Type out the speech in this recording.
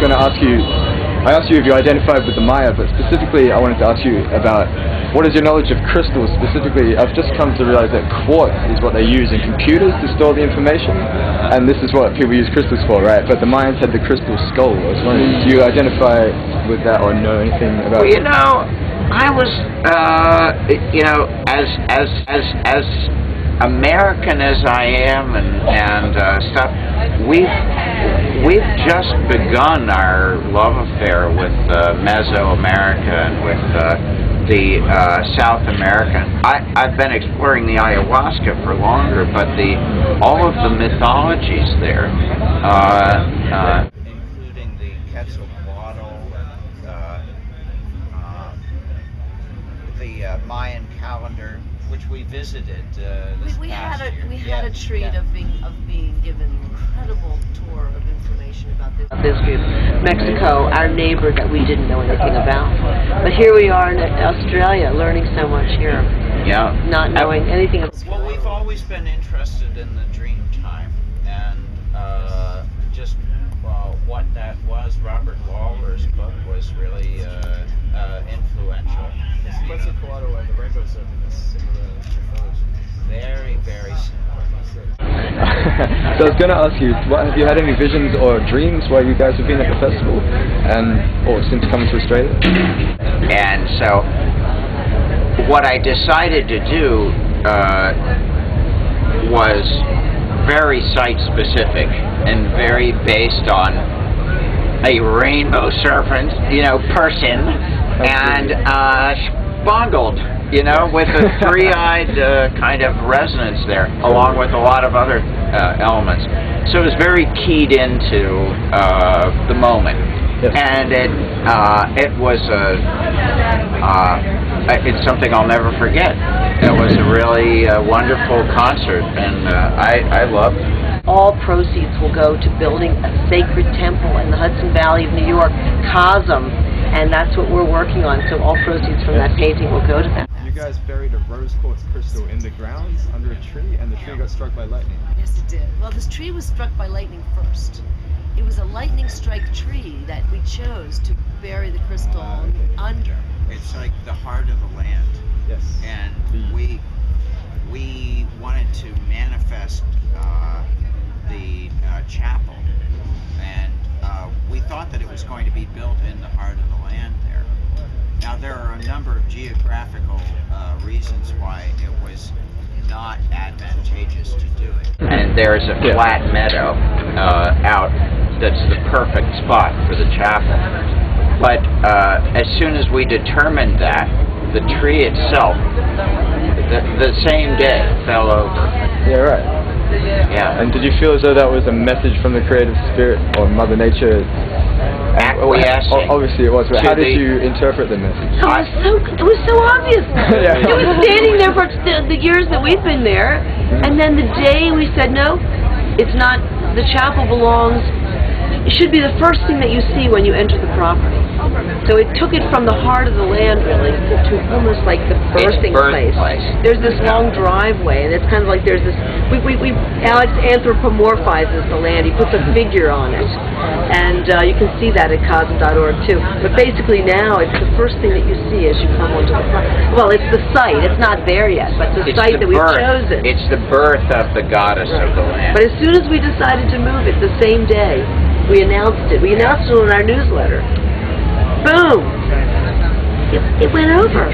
going to ask you, I asked you if you identified with the Maya, but specifically I wanted to ask you about what is your knowledge of crystals? Specifically, I've just come to realize that quartz is what they use in computers to store the information, and this is what people use crystals for, right? But the Mayans had the crystal skull. I was wondering, do you identify with that or know anything about it? Well, you know, I was, you know, as American as I am and stuff, we've just begun our love affair with Mesoamerica and with the South American. I've been exploring the ayahuasca for longer, but all of the mythologies there, including the Quetzalcoatl, the Mayan calendar, which we visited this past year. We had a treat of being given an incredible tour of information about this group. Mexico, our neighbor that we didn't know anything about. But here we are in Australia, learning so much here. Yeah. Not knowing anything about. Well, we've always been interested in the dream time, and just what that was. Robert Waller's book was really influential. Quetzalcoatl and the Rainbow Serpent is similar mythology. Very, very similar. So I was going to ask you, have you had any visions or dreams while you guys have been at the festival, or since coming to Australia? And so, what I decided to do was very site-specific and very based on a rainbow serpent, you know, person, and spangled, you know, with a three-eyed kind of resonance there, along with a lot of other elements. So it was very keyed into the moment, yes. And it was it's something I'll never forget. It was a really wonderful concert, and I loved it. All proceeds will go to building a sacred temple in the Hudson Valley of New York, Cosm, and that's what we're working on. So all proceeds from that painting will go to that. You guys buried a rose quartz crystal in the grounds under a tree, and the tree got struck by lightning. Yes, it did. Well, this tree was struck by lightning first. It was a lightning strike tree that we chose to bury the crystal under. It's like the heart of the land. Yes. And we wanted to manifest the chapel, and we thought that it was going to be built in the heart of the land there. Now, there are a number of geographical reasons why it was not advantageous to do it. And there's a flat meadow out that's the perfect spot for the chapel. But as soon as we determined that, the tree itself, the same day, fell over. Yeah, right. Yeah. And did you feel as though that was a message from the creative spirit or Mother Nature? Acquiescing. Obviously it was, but how did you interpret the message? It was so obvious. Yeah. It was standing there for the years that we've been there, and then the day we said, no, it's not, the chapel belongs, it should be the first thing that you see when you enter the property. So it took it from the heart of the land, really, to almost like the birthing place. There's this long driveway, and it's kind of like there's this, Alex anthropomorphizes the land. He puts a figure on it. And you can see that at cosm.org too. But basically now, it's the first thing that you see as you come onto the property. Well, it's the site. It's not there yet, but the site that we've chosen. It's the birth of the goddess of the land. But as soon as we decided to move it, the same day, we announced it. We announced it in our newsletter. Boom! It went over.